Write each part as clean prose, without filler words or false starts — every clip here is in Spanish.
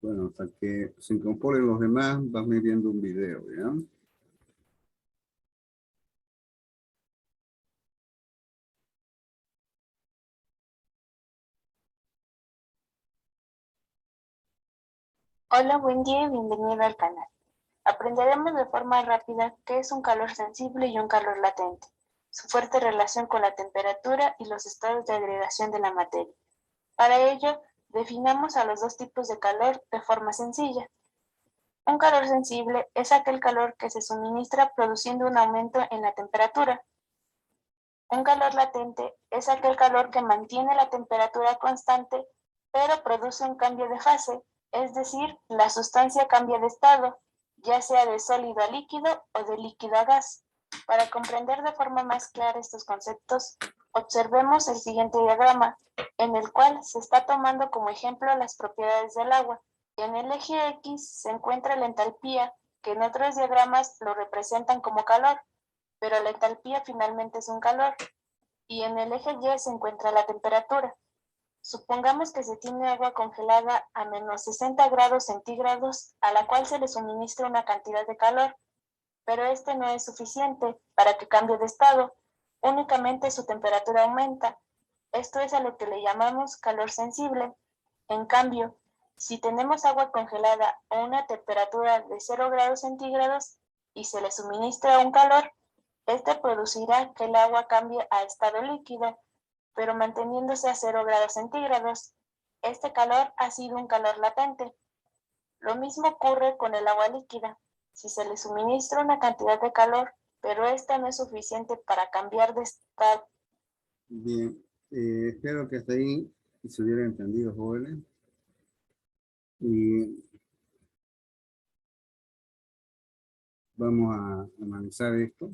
Bueno, hasta que se incorporen los demás, vas viendo un video, ¿ya? Hola, buen día y bienvenido al canal. Aprenderemos de forma rápida qué es un calor sensible y un calor latente, su fuerte relación con la temperatura y los estados de agregación de la materia. Para ello, definamos a los dos tipos de calor de forma sencilla. Un calor sensible es aquel calor que se suministra produciendo un aumento en la temperatura. Un calor latente es aquel calor que mantiene la temperatura constante, pero produce un cambio de fase, es decir, la sustancia cambia de estado, ya sea de sólido a líquido o de líquido a gas. Para comprender de forma más clara estos conceptos, observemos el siguiente diagrama, en el cual se está tomando como ejemplo las propiedades del agua. En el eje X se encuentra la entalpía, que en otros diagramas lo representan como calor, pero la entalpía finalmente es un calor, y en el eje Y se encuentra la temperatura. Supongamos que se tiene agua congelada a menos 60 grados centígrados, a la cual se le suministra una cantidad de calor, pero este no es suficiente para que cambie de estado, únicamente su temperatura aumenta. Esto es a lo que le llamamos calor sensible. En cambio, si tenemos agua congelada a una temperatura de 0 grados centígrados y se le suministra un calor, este producirá que el agua cambie a estado líquido, pero manteniéndose a 0 grados centígrados. Este calor ha sido un calor latente. Lo mismo ocurre con el agua líquida. Si se le suministra una cantidad de calor, pero esta no es suficiente para cambiar de estado. Bien, espero que hasta ahí se hubiera entendido, jóvenes. Y vamos a analizar esto.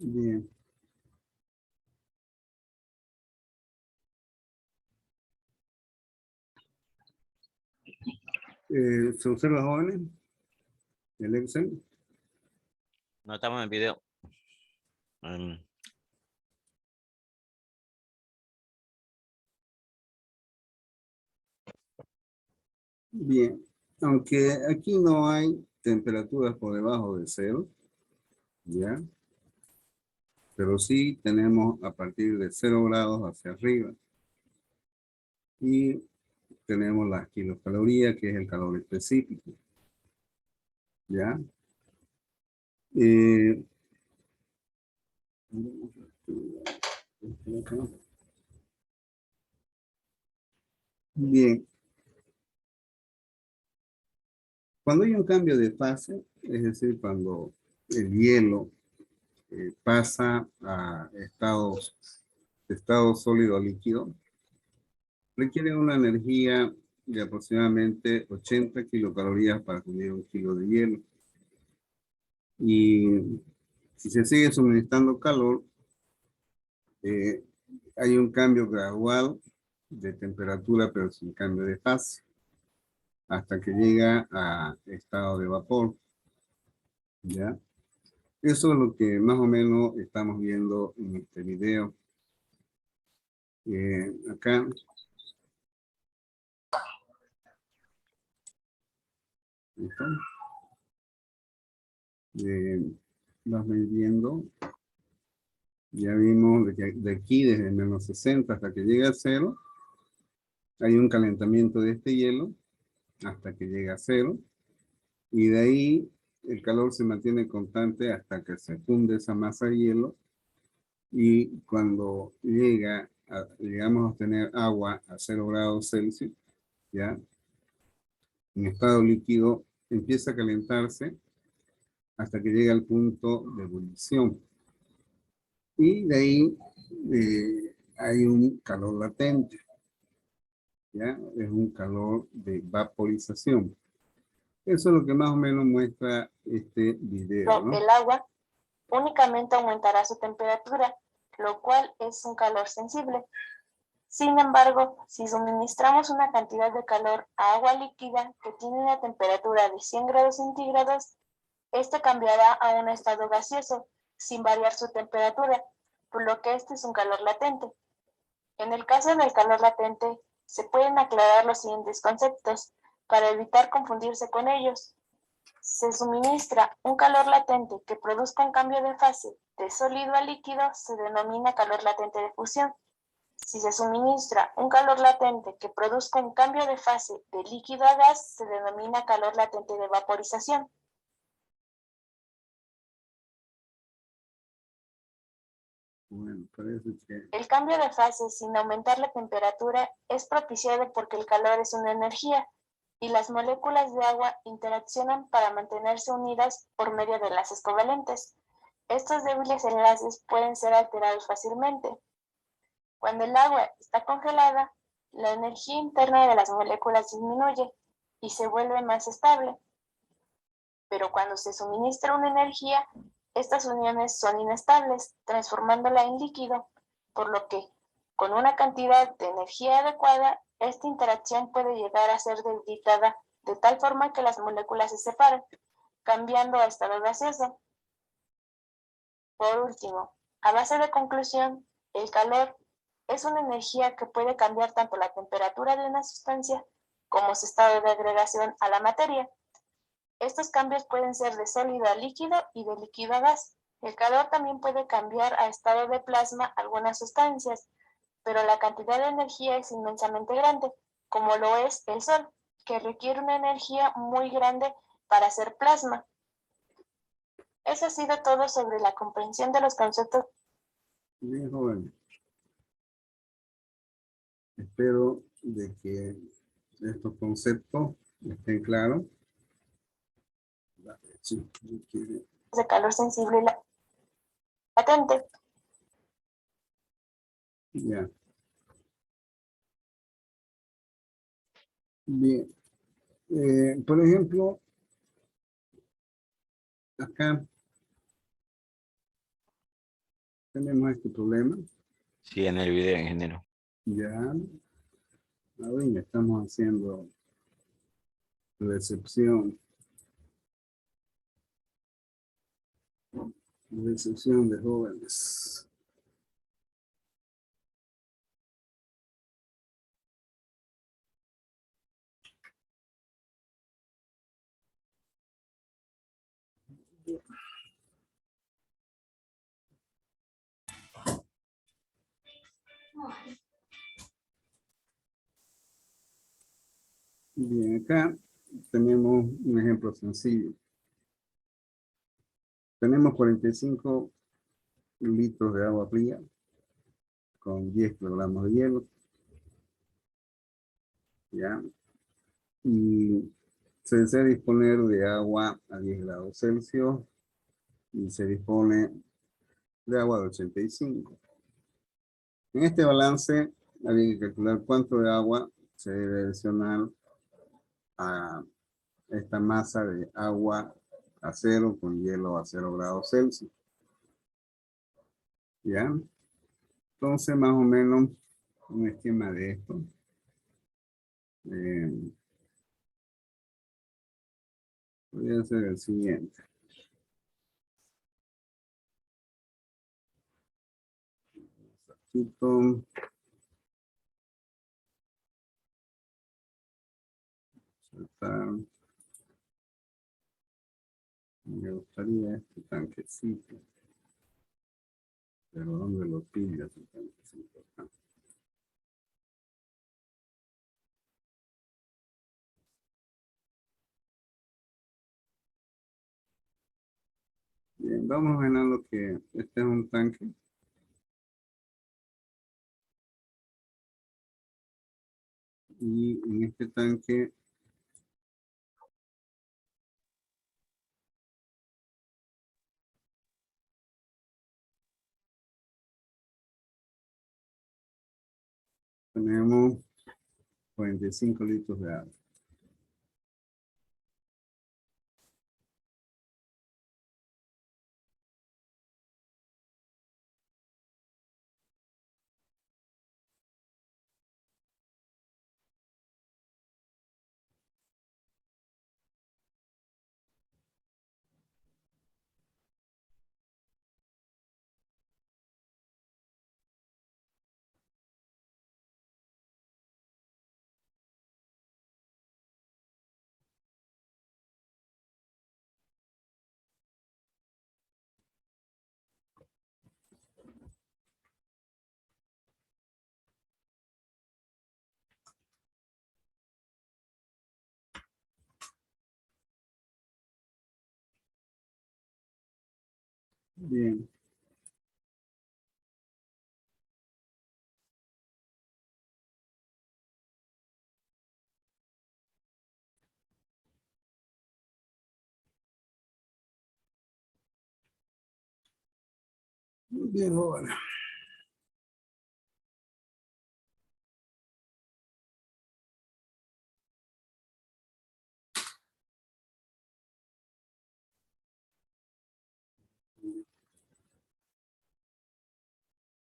Bien. ¿Se observa, jóvenes? El Excel. No estamos en video. Bien. Aunque aquí no hay temperaturas por debajo de 0, ¿ya? Pero sí tenemos a partir de 0 grados hacia arriba. Y tenemos las kilocalorías, que es el calor específico. ¿Ya? Bien. Cuando hay un cambio de fase, es decir, cuando el hielo pasa a estado sólido a líquido, requiere una energía de aproximadamente 80 kilocalorías para conseguir 1 kilo de hielo. Y si se sigue suministrando calor, hay un cambio gradual de temperatura, pero sin cambio de fase, hasta que llega a estado de vapor. ¿Ya? Eso es lo que más o menos estamos viendo en este video. Acá. ¿Listo? Vamos viendo. Ya vimos de aquí, desde menos 60 hasta que llega a 0, hay un calentamiento de este hielo hasta que llega a 0. Y de ahí el calor se mantiene constante hasta que se funde esa masa de hielo y cuando llegamos a obtener agua a 0 °C, ¿ya? En estado líquido empieza a calentarse hasta que llega al punto de ebullición. Y de ahí hay un calor latente, ¿ya? Es un calor de vaporización. Eso es lo que más o menos muestra este video, ¿no? El agua únicamente aumentará su temperatura, lo cual es un calor sensible. Sin embargo, si suministramos una cantidad de calor a agua líquida que tiene una temperatura de 100 grados centígrados, este cambiará a un estado gaseoso, sin variar su temperatura, por lo que este es un calor latente. En el caso del calor latente, se pueden aclarar los siguientes conceptos para evitar confundirse con ellos. Se suministra un calor latente que produzca un cambio de fase de sólido a líquido, se denomina calor latente de fusión. Si se suministra un calor latente que produzca un cambio de fase de líquido a gas, se denomina calor latente de vaporización. Bueno, parece que... El cambio de fase sin aumentar la temperatura es propiciado porque el calor es una energía y las moléculas de agua interaccionan para mantenerse unidas por medio de enlaces covalentes. Estos débiles enlaces pueden ser alterados fácilmente. Cuando el agua está congelada, la energía interna de las moléculas disminuye y se vuelve más estable. Pero cuando se suministra una energía, estas uniones son inestables, transformándola en líquido, por lo que, con una cantidad de energía adecuada, esta interacción puede llegar a ser debilitada de tal forma que las moléculas se separen, cambiando a estado gaseoso. Por último, a base de conclusión, el calor es una energía que puede cambiar tanto la temperatura de una sustancia como su estado de agregación a la materia. Estos cambios pueden ser de sólido a líquido y de líquido a gas. El calor también puede cambiar a estado de plasma algunas sustancias, pero la cantidad de energía es inmensamente grande, como lo es el Sol, que requiere una energía muy grande para ser plasma. Eso ha sido todo sobre la comprensión de los conceptos. Bien, joven. Espero de que estos conceptos estén claros. Sí, De calor sensible y latente. ya. Bien. Por ejemplo, acá tenemos este problema. Sí, en el video, ingeniero. Ya. Ahora estamos haciendo recepción. Recepción de jóvenes. Bien, acá tenemos un ejemplo sencillo. Tenemos 45 litros de agua fría con 10 kilogramos de hielo. ¿Ya? Y se desea disponer de agua a 10 grados Celsius y se dispone de agua de 85. En este balance había que calcular cuánto de agua se debe adicionar a esta masa de agua a 0 con hielo a 0 grados Celsius. ¿Ya? Entonces, más o menos, un esquema de esto. Voy a hacer el siguiente. Quito. Saltar. Me gustaría este tanquecito. Pero ¿dónde lo pillas el tanquecito? Bien, vamos a ver lo que este es un tanque. Y en este tanque tenemos 45 litros de agua. Bien. Bien, ahora.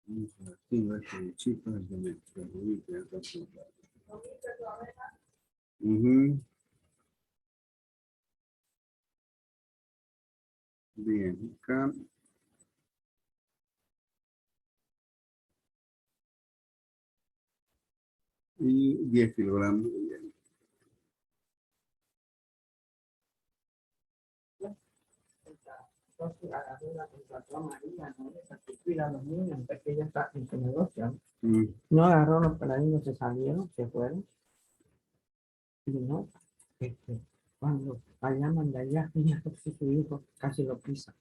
Aquí va este chico de geometría. Ujú. Bien, acá. Y 10 kilogramos de hielo. Entonces agarré la contrató a María, ¿no? Esa que cuida a los niños, porque ella está en su negocio. Mm, No agarró los peladitos, se salieron, se fueron. Y no, cuando allá manda allá, ella su hijo casi lo pisa.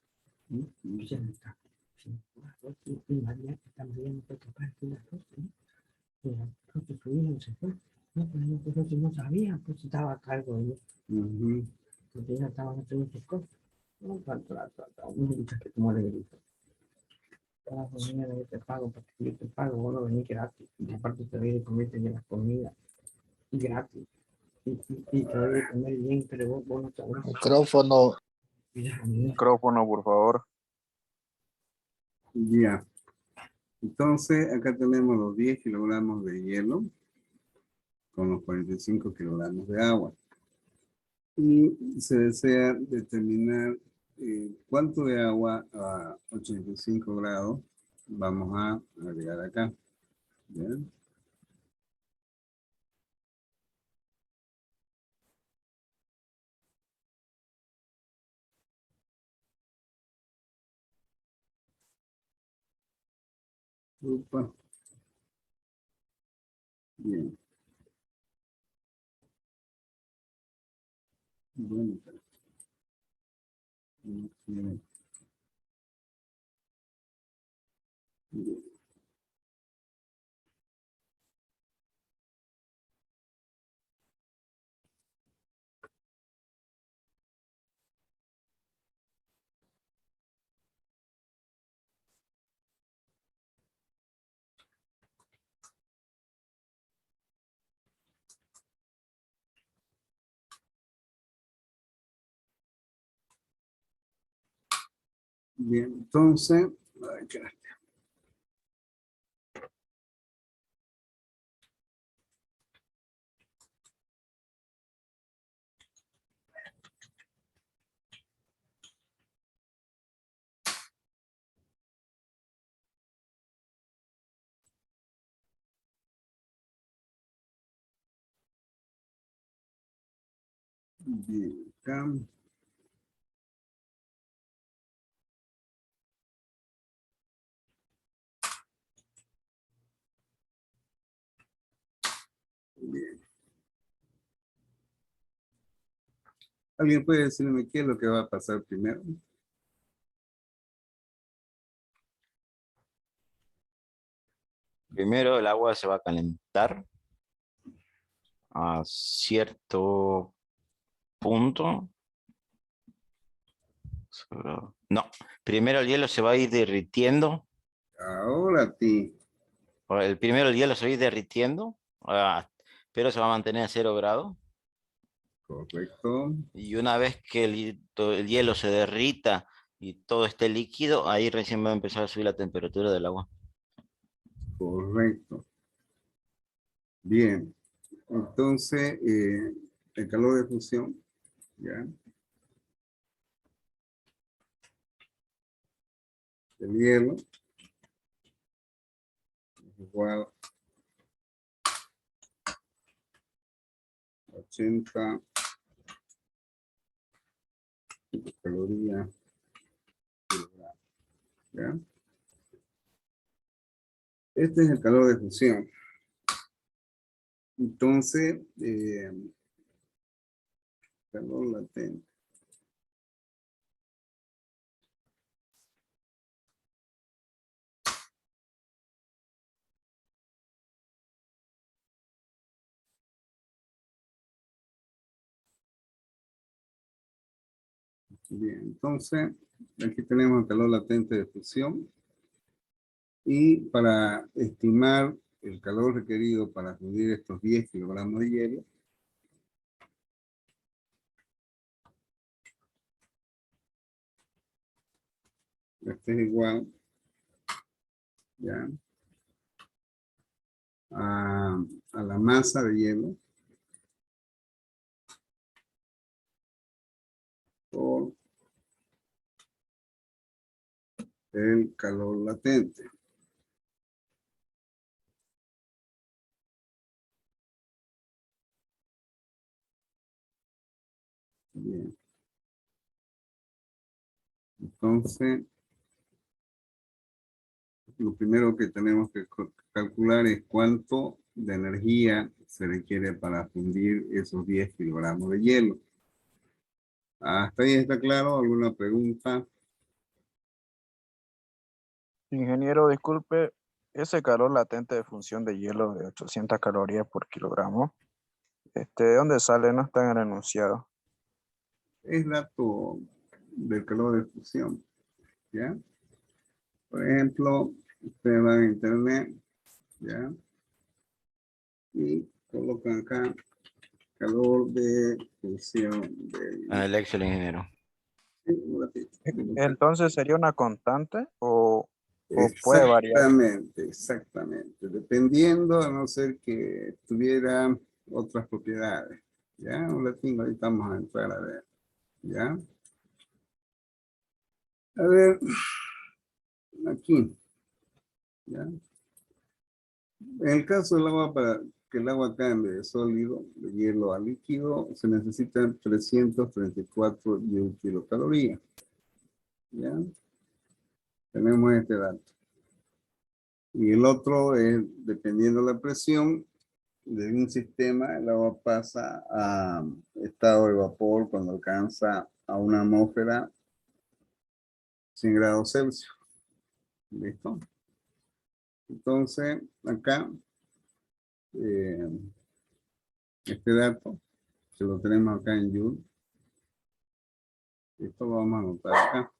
mm, Y mm. se me está. Y María, esta María no fue capaz de cuidar a y entonces su hijo se fue. No, pero no, pues, si no sabía, pues estaba a cargo de ellos. Ujú. Porque ella estaba haciendo sus cosas. No, un grito que como le grito. Cada familia de te pago, porque yo te pago, vos no venís gratis. Y aparte te doy de comer, te llevas comida y gratis. Y te doy de comer bien, pero vos no te vas a Micrófono, cuidar a mí. micrófono, por favor. Ya. Entonces, acá tenemos los 10 kilogramos de hielo con los 45 kilogramos de agua. Y se desea determinar cuánto de agua a 85 grados vamos a agregar acá. ¿Bien? Upa. Bien. Bueno, bien. Bien. Bien, entonces, ay, caray. Bien, acá. Bien. ¿Alguien puede decirme qué es lo que va a pasar primero? Primero el agua se va a calentar a cierto punto. No, primero el hielo se va a ir derritiendo. Ahora sí, Primero el hielo se va a ir derritiendo, pero se va a mantener a 0 grados. correcto. Y una vez que el hielo se derrita y todo esté líquido, ahí recién va a empezar a subir la temperatura del agua. Correcto. Bien. Entonces, el calor de fusión, ¿ya? El hielo es igual a 80 calorías por gramo, ¿ya? Este es el calor de fusión. Entonces, calor latente. Bien, entonces, aquí tenemos el calor latente de fusión. Y para estimar el calor requerido para fundir estos 10 kilogramos de hielo, este es igual, ¿ya? A la masa de hielo por el calor latente. Bien. Entonces, lo primero que tenemos que calcular es cuánto de energía se requiere para fundir esos 10 kilogramos de hielo. ¿Hasta ahí está claro? ¿Alguna pregunta? Ingeniero, disculpe, ese calor latente de función de hielo de 800 calorías por kilogramo, ¿de dónde sale? No está en el enunciado. Es dato del calor de fusión, ¿ya? Por ejemplo, ustedes van a internet, ¿ya? Y colocan acá calor de fusión En del... el Excel, ingeniero. Un ratito. Entonces, ¿sería una constante o puede variar? Exactamente, exactamente. Dependiendo, a no ser que tuviera otras propiedades. ¿Ya? Un ratito, ahí estamos a entrar a ver. ¿Ya? A ver, aquí. ¿Ya? En el caso del agua, para que el agua cambie de sólido, de hielo a líquido, se necesitan 334 kilocalorías. ¿Ya? Tenemos este dato. Y el otro es, dependiendo de la presión de un sistema, el agua pasa a estado de vapor cuando alcanza a una atmósfera 100 grados Celsius. ¿Listo? Entonces, acá, eh, este dato, que lo tenemos acá en Joule, esto lo vamos a anotar acá.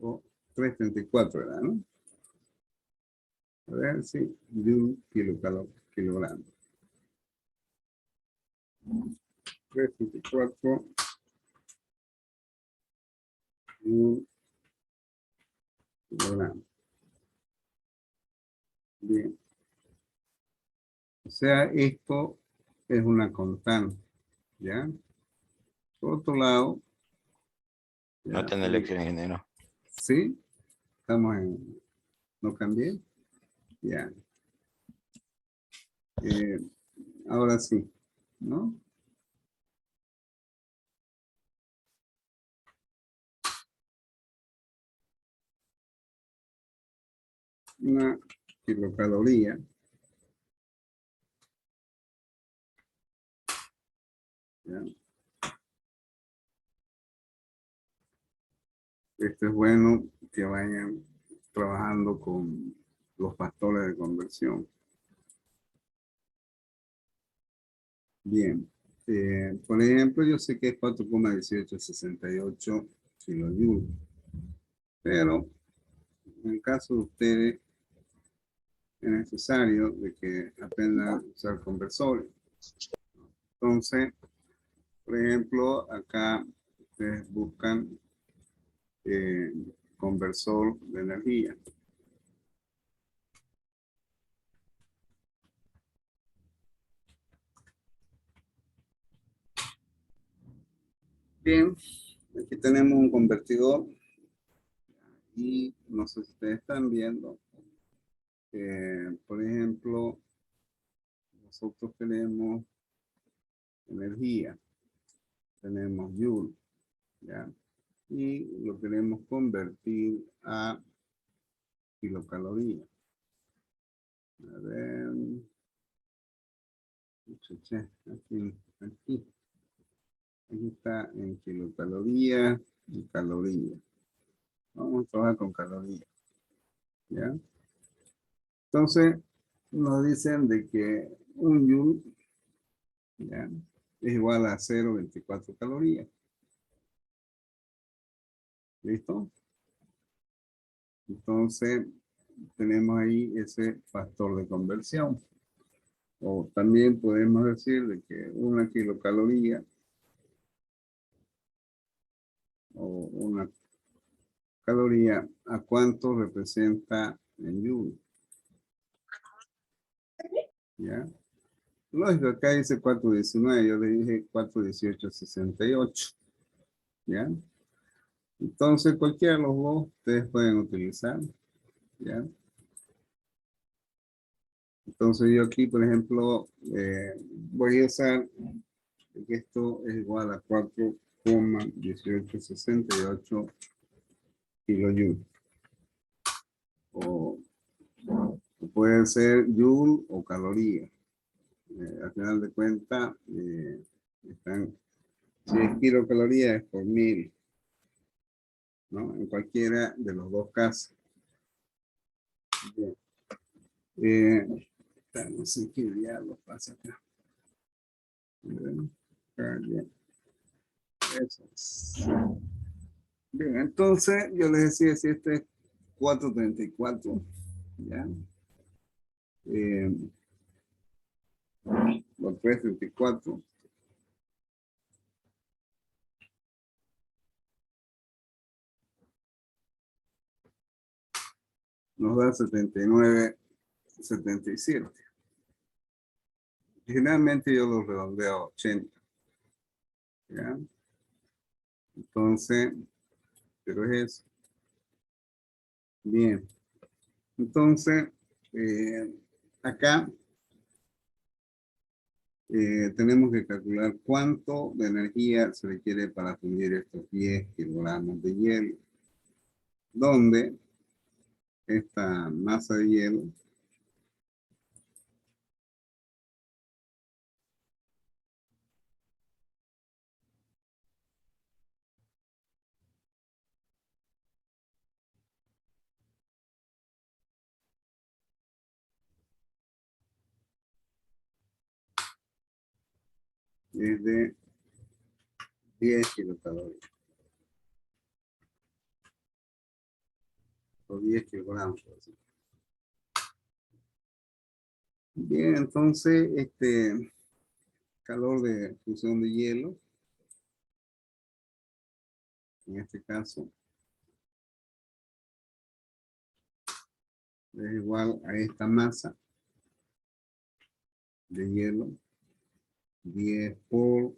O 334, ¿verdad? ¿No? A ver si Joule kilogramos. 334 Joule kilogramos. Bien. O sea, esto es una constante, ¿ya? Por otro lado, No ya, está en el Excel, ingeniero. sí, estamos en, no cambié, ya. Eh, ahora sí, ¿no? Una kilocaloría, ¿ya? Esto es bueno que vayan trabajando con los factores de conversión. Bien. Por ejemplo, yo sé que es 4,1868 kilojoules. Pero en el caso de ustedes es necesario de que aprendan a usar conversores. Entonces, por ejemplo, acá ustedes buscan conversor de energía. Bien, aquí tenemos un convertidor y no sé si ustedes están viendo, por ejemplo, nosotros tenemos energía, tenemos joule, ¿ya? Y lo queremos convertir a kilocalorías. A ver, aquí está en kilocalorías y calorías. Vamos a trabajar con calorías, ¿ya? Entonces, nos dicen de que un joule, ¿ya?, es igual a 0,24 calorías. ¿Listo? Entonces, tenemos ahí ese factor de conversión. O también podemos decir de que una kilocaloría o una caloría, ¿a cuánto representa en joule? ¿Ya? Lógico, acá dice 419, yo le dije 418,68. ¿Ya? Entonces, cualquiera de los dos ustedes pueden utilizar. ¿Ya? Entonces, yo aquí, por ejemplo, voy a usar que esto es igual a 4,1868 kilojoules. O puede ser joule o caloría. Al final de cuentas, están, si es kilocaloría es por 1000, ¿no? En cualquiera de los dos casos. Bien. No sé qué diablo pasa acá. Bien. Eso es. Bien, entonces yo les decía si este es 434, ¿ya? Por 334. Nos da 79,77. Generalmente yo lo redondeo a 80. ¿Ya? Entonces, pero es eso. Bien. Entonces, acá tenemos que calcular cuánto de energía se requiere para fundir estos 10 kilogramos de hielo. Donde esta masa de hielo es de 10 kilocalorías. O 10 kilogramos. Bien, entonces, este calor de fusión de hielo, en este caso, es igual a esta masa de hielo, 10 por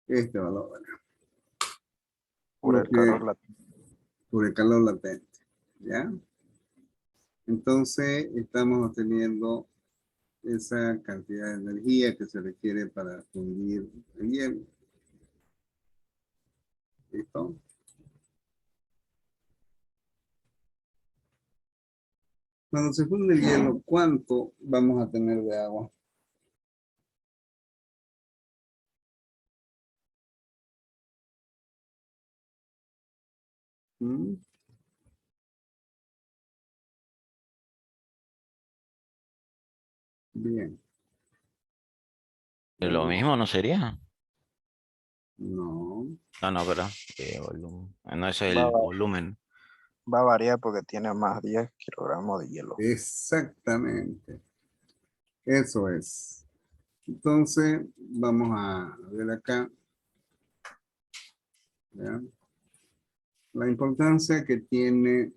este valor, Por el calor latente. por el calor latente, ¿ya? Entonces, estamos obteniendo esa cantidad de energía que se requiere para fundir el hielo. ¿Listo? Cuando se funde el hielo, ¿cuánto vamos a tener de agua? ¿Mm? Bien. ¿Es lo mismo no sería? No. No, no, pero volumen. No, eso es Va, el va volumen. va a variar porque tiene más 10 kilogramos de hielo. Exactamente. Eso es. Entonces, vamos a ver acá. ¿Ya? La importancia que tiene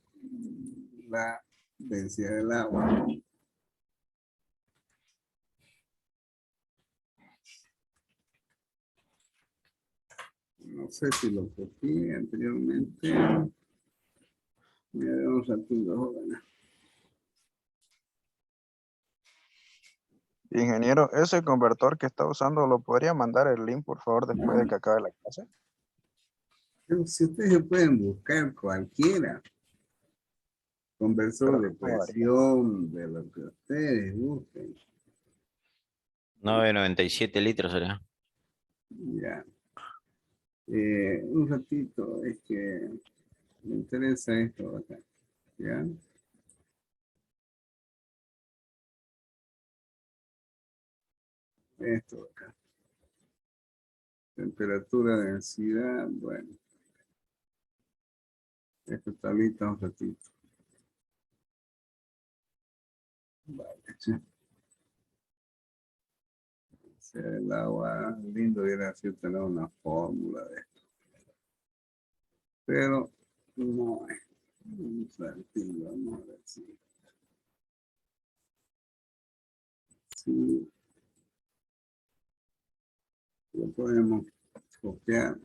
la densidad del agua. No sé si lo copié anteriormente. Mira, vamos a jóvenes. Ingeniero, ese convertor que está usando, ¿lo podría mandar el link, por favor, después de que acabe la clase? Pero si ustedes pueden buscar cualquiera, conversor Creo de que no varía. presión, de lo que ustedes busquen. 9,97 litros sería. Ya. Un ratito, es que me interesa esto acá. ¿Ya? Esto acá. Temperatura, densidad, bueno. Esta tablita un ratito. Vale, sí. O sea, el agua, lindo hubiera sido tener una fórmula de esto. Pero no es. Un ratito, vamos a ver si lo podemos copiar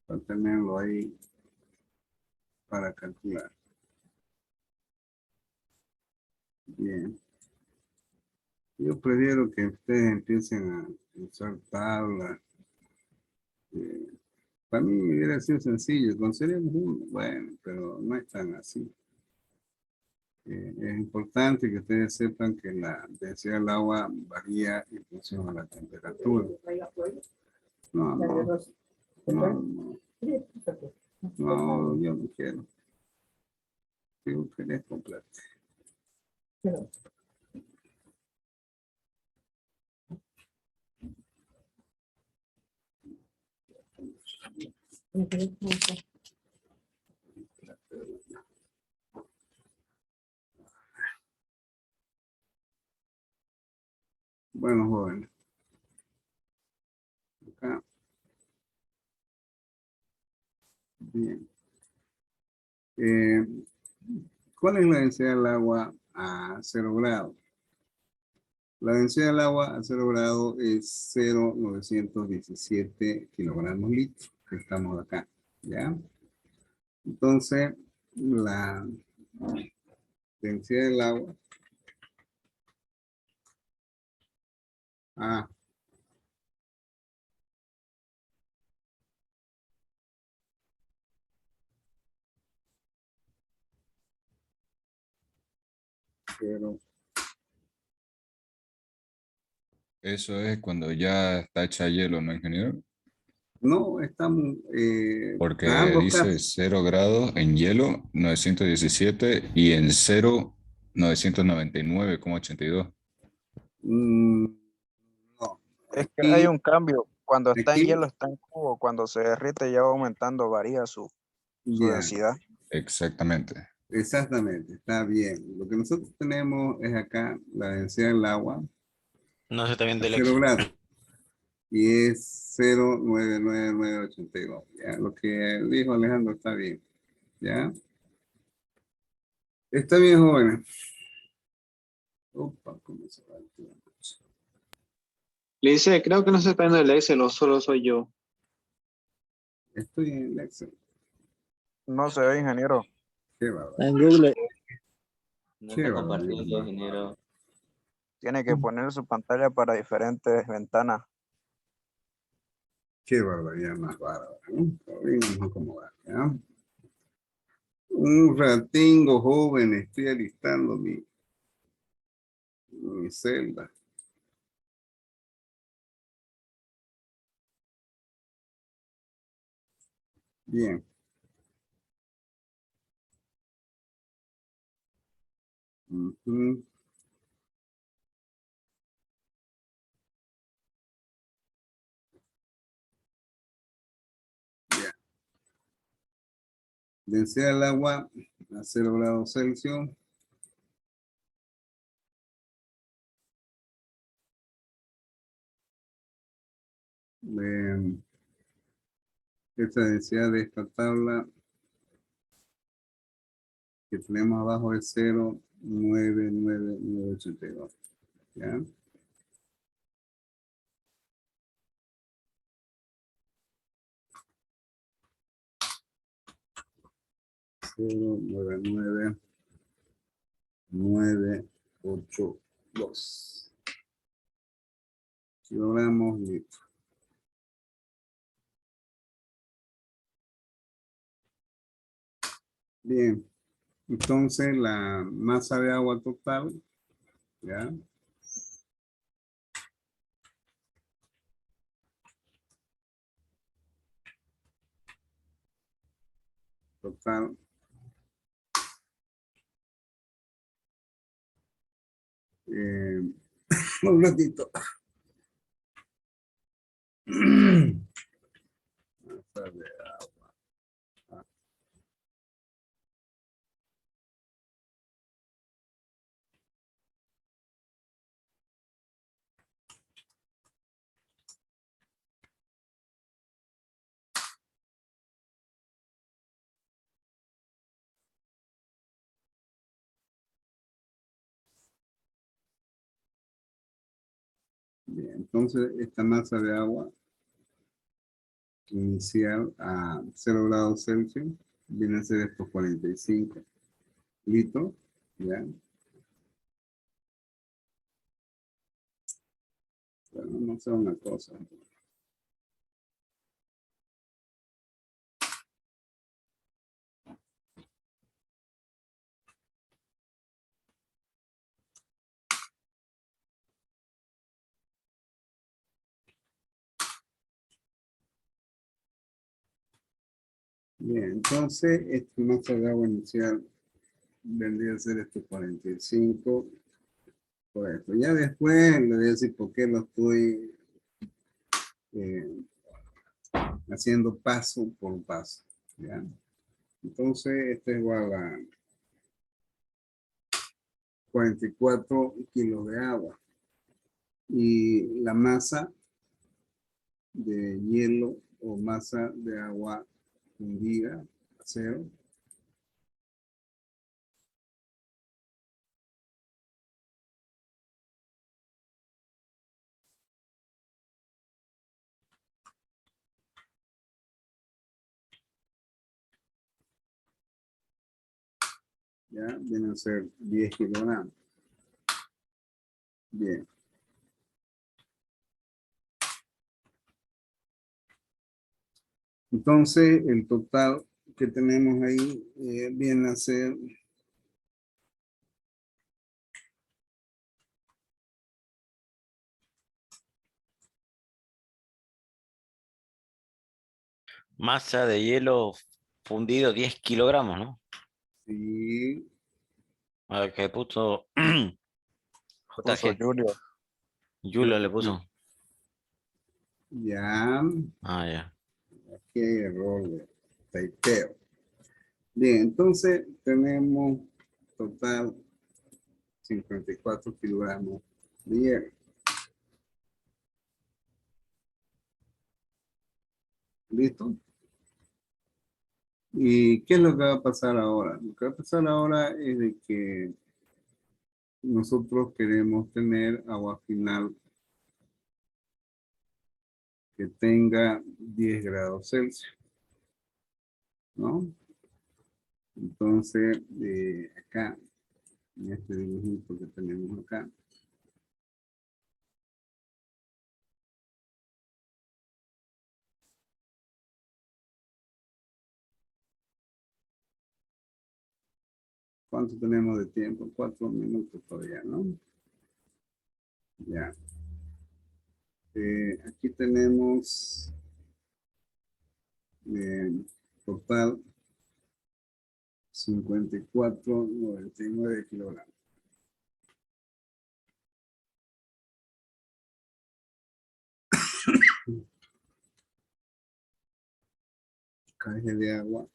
para tenerlo ahí para calcular. Bien. Yo prefiero que ustedes empiecen a usar tablas. Para mí hubiera sido sencillo, conseguiremos uno, bueno, pero no es tan así. Es importante que ustedes sepan que la densidad del agua varía en función a la temperatura. No, no, no, no, no, yo no quiero. Digo que les complete. Bueno, jóvenes. Acá. Bien. ¿Cuál es la densidad del agua a 0 grados? La densidad del agua a 0 grados es 0,917 kilogramos litro, que estamos acá, ¿ya? Entonces, la densidad del agua, ah, pero Eso es cuando ya está hecha hielo, ¿no, ingeniero? no estamos, a Porque ambos dice casos, 0 grados en hielo, 917, y en cero, 999,82. mm, no, Es que hay aquí, un cambio. Cuando está en hielo aquí, está en cubo. Cuando se derrite ya va aumentando, varía su ya, densidad. Exactamente. exactamente, está bien. Lo que nosotros tenemos es acá la densidad del agua No sé también a del 0 Excel. grados. Y es 0,99982. ¿Ya? Lo que dijo Alejandro está bien. ¿Ya? Está bien, jóvenes. Opa, ¿cómo se va el tiempo? Le dice, creo que no se está viendo el Excel o solo soy yo. Estoy en el Excel. No se ve, ingeniero. Qué bárbaro. En Google. No Qué está bárbaro. compartiendo, ingeniero. Tiene que poner su pantalla para diferentes ventanas. Qué barbaridad más bárbara. ¿No? Vamos a acomodar, ¿ya? Un ratingo, joven, estoy alistando mi celda. Bien. Ujú. Ya. Densidad del agua a 0 grados Celsius. Esta densidad de esta tabla que tenemos abajo es 0,99982. ¿Ya? Cero, nueve, nueve, 982 kilogramos litro. Bien, entonces la masa de agua total, ¿ya? Total. Un ratito. Masa de agua. Bien, entonces esta masa de agua inicial a 0 grados Celsius viene a ser estos 45 litros, ¿ya? Bueno, vamos a hacer una cosa. Bien, entonces esta masa de agua inicial vendría a ser estos 45 por esto. Ya después le voy a decir por qué lo estoy haciendo paso por paso, ¿ya? Entonces, esto es igual a 44 kilos de agua. Y la masa de hielo o masa de agua fundida a 0. Ya viene a ser 10 kilogramos. Bien. Entonces, el total que tenemos ahí viene a ser Masa de hielo fundido 10 kilogramos, ¿no? sí, A ver, ¿qué puso? Puso JG. Julio. Julio le puso. ya, Ah, ya. aquí hay error de typeo. Bien, entonces tenemos total 54 kilogramos de hierro. ¿Listo? ¿Y qué es lo que va a pasar ahora? Lo que va a pasar ahora es de que nosotros queremos tener agua final que tenga 10 grados Celsius, ¿no? Entonces, acá, en este dibujito que tenemos acá, ¿cuánto tenemos de tiempo? 4 minutos todavía, ¿no? Ya. Aquí tenemos Total 54,99 kilogramos. kg de agua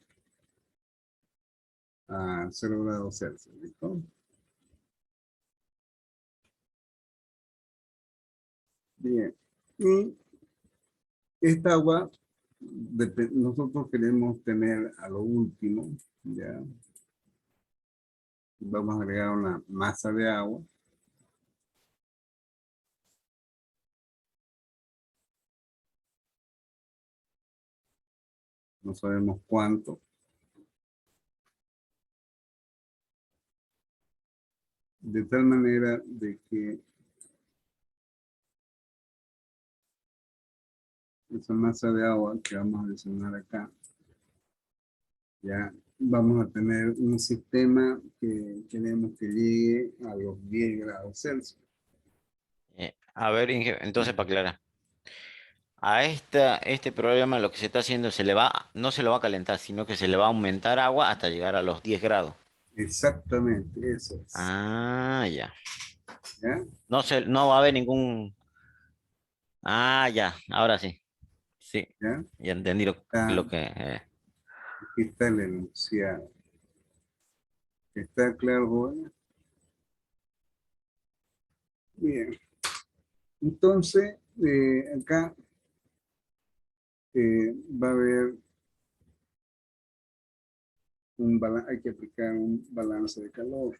a 0 grados Celsius. ¿Listo? Bien. Y esta agua nosotros queremos tener a lo último, ya. Vamos a agregar una masa de agua. No sabemos cuánto. De tal manera de que esa masa de agua que vamos a adicionar acá, ya vamos a tener un sistema que queremos que llegue a los 10 grados Celsius. A ver, Inge, entonces para aclarar. A este programa lo que se está haciendo no se lo va a calentar, sino que se le va a aumentar agua hasta llegar a los 10 grados. Exactamente, eso es. Ah, ya. ¿Ya? No va a haber ningún... Ah, ya, ahora sí. Sí, ¿Ya? ya entendí lo que... Aquí está el enunciado. ¿Está claro, joven? Bien. Entonces, acá va a haber hay que aplicar un balance de calor.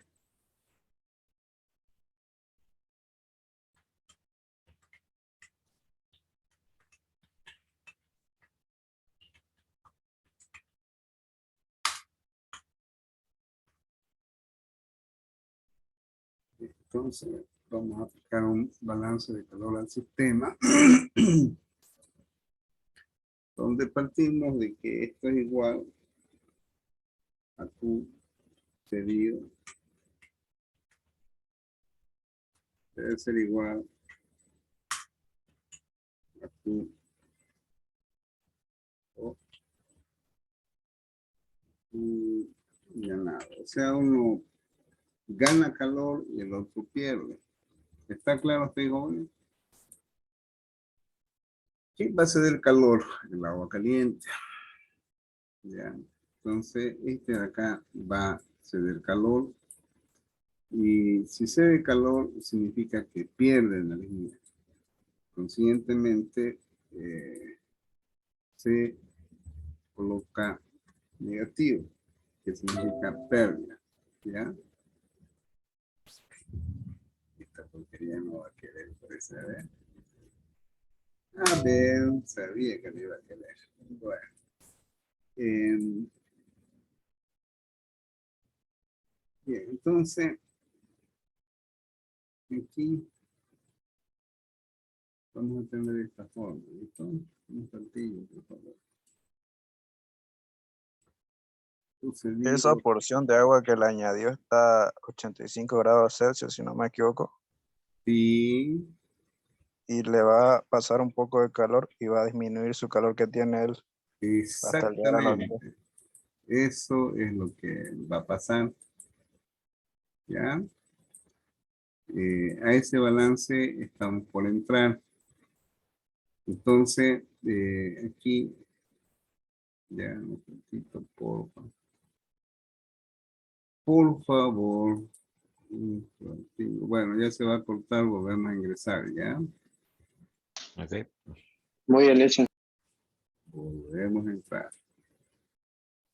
Entonces, vamos a aplicar un balance de calor al sistema, donde partimos de que esto es igual a Q dividido, debe ser igual a Q o Q ganado. O sea, uno gana calor y el otro pierde. ¿Está claro, este joven? ¿Qué va a ser el calor? El agua caliente. Ya. Entonces, este de acá va a ceder calor. Y si cede calor, significa que pierde energía. Consiguientemente, se coloca negativo, que significa pérdida. ¿Ya? Esta porquería no va a querer, parece, a ver. A ver, sabía que no iba a querer. Bueno. Bien, entonces, aquí vamos a tener esta forma, ¿listo? Un saltillo, por favor. Esa porción de agua que le añadió está a 85 grados Celsius, si no me equivoco. Sí. Y le va a pasar un poco de calor y va a disminuir su calor que tiene él hasta llegar a los 10. Exactamente. Eso es lo que va a pasar. ¿Ya? A ese balance estamos por entrar. Entonces, aquí, ya un poquito, por favor. Bueno, ya se va a cortar, volvemos a ingresar, ¿ya? Ok. Muy bien hecho. Volvemos a entrar.